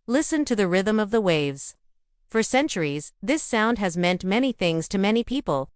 Listen to the rhythm of the waves. For centuries, this sound has meant many things to many people.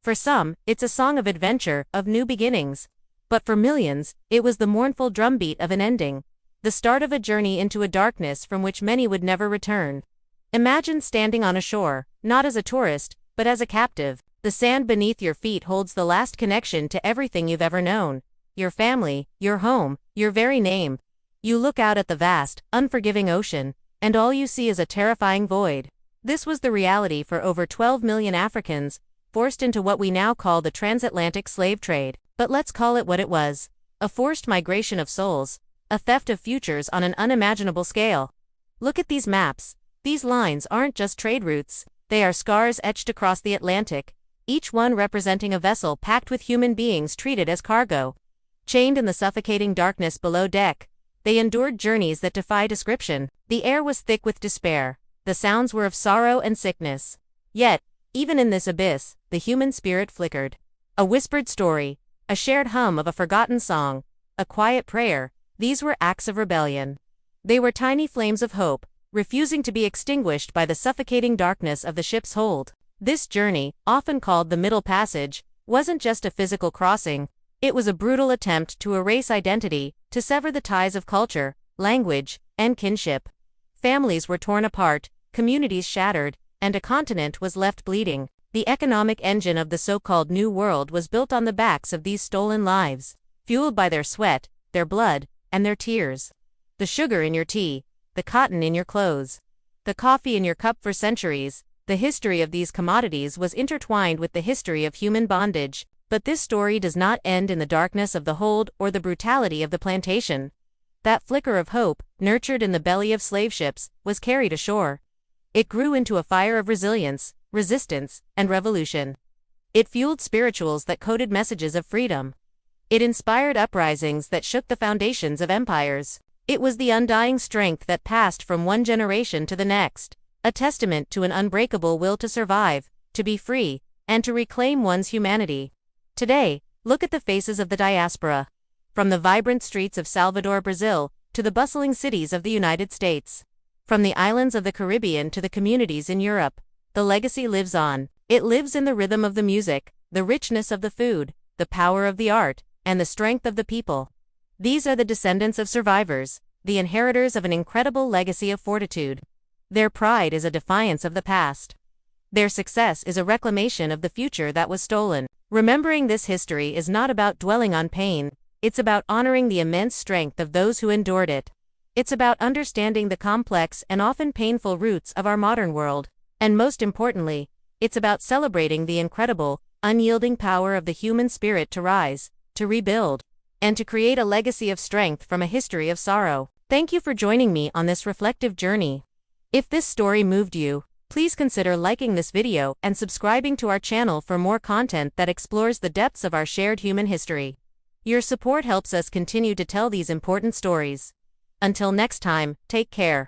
For some, it's a song of adventure, of new beginnings. But for millions, it was the mournful drumbeat of an ending. The start of a journey into a darkness from which many would never return. Imagine standing on a shore, not as a tourist, but as a captive. The sand beneath your feet holds the last connection to everything you've ever known. Your family, your home, your very name. You look out at the vast, unforgiving ocean, and all you see is a terrifying void. This was the reality for over 12 million Africans, forced into what we now call the transatlantic slave trade. But let's call it what it was. A forced migration of souls, a theft of futures on an unimaginable scale. Look at these maps. These lines aren't just trade routes, they are scars etched across the Atlantic, each one representing a vessel packed with human beings treated as cargo. Chained in the suffocating darkness below deck, they endured journeys that defy description. The air was thick with despair. The sounds were of sorrow and sickness. Yet, even in this abyss, the human spirit flickered. A whispered story, a shared hum of a forgotten song, a quiet prayer, these were acts of rebellion. They were tiny flames of hope, refusing to be extinguished by the suffocating darkness of the ship's hold. This journey, often called the Middle Passage, wasn't just a physical crossing, it was a brutal attempt to erase identity, to sever the ties of culture, language, and kinship. Families were torn apart, communities shattered, and a continent was left bleeding. The economic engine of the so-called New World was built on the backs of these stolen lives, fueled by their sweat, their blood, and their tears. The sugar in your tea, the cotton in your clothes, the coffee in your cup. For centuries, the history of these commodities was intertwined with the history of human bondage. But this story does not end in the darkness of the hold or the brutality of the plantation. That flicker of hope, nurtured in the belly of slave ships, was carried ashore. It grew into a fire of resilience, resistance, and revolution. It fueled spirituals that coded messages of freedom. It inspired uprisings that shook the foundations of empires. It was the undying strength that passed from one generation to the next, a testament to an unbreakable will to survive, to be free, and to reclaim one's humanity. Today, look at the faces of the diaspora. From the vibrant streets of Salvador, Brazil, to the bustling cities of the United States. From the islands of the Caribbean to the communities in Europe, the legacy lives on. It lives in the rhythm of the music, the richness of the food, the power of the art, and the strength of the people. These are the descendants of survivors, the inheritors of an incredible legacy of fortitude. Their pride is a defiance of the past. Their success is a reclamation of the future that was stolen. Remembering this history is not about dwelling on pain, it's about honoring the immense strength of those who endured it. It's about understanding the complex and often painful roots of our modern world. And most importantly, it's about celebrating the incredible, unyielding power of the human spirit to rise, to rebuild, and to create a legacy of strength from a history of sorrow. Thank you for joining me on this reflective journey. If this story moved you, please consider liking this video and subscribing to our channel for more content that explores the depths of our shared human history. Your support helps us continue to tell these important stories. Until next time, take care.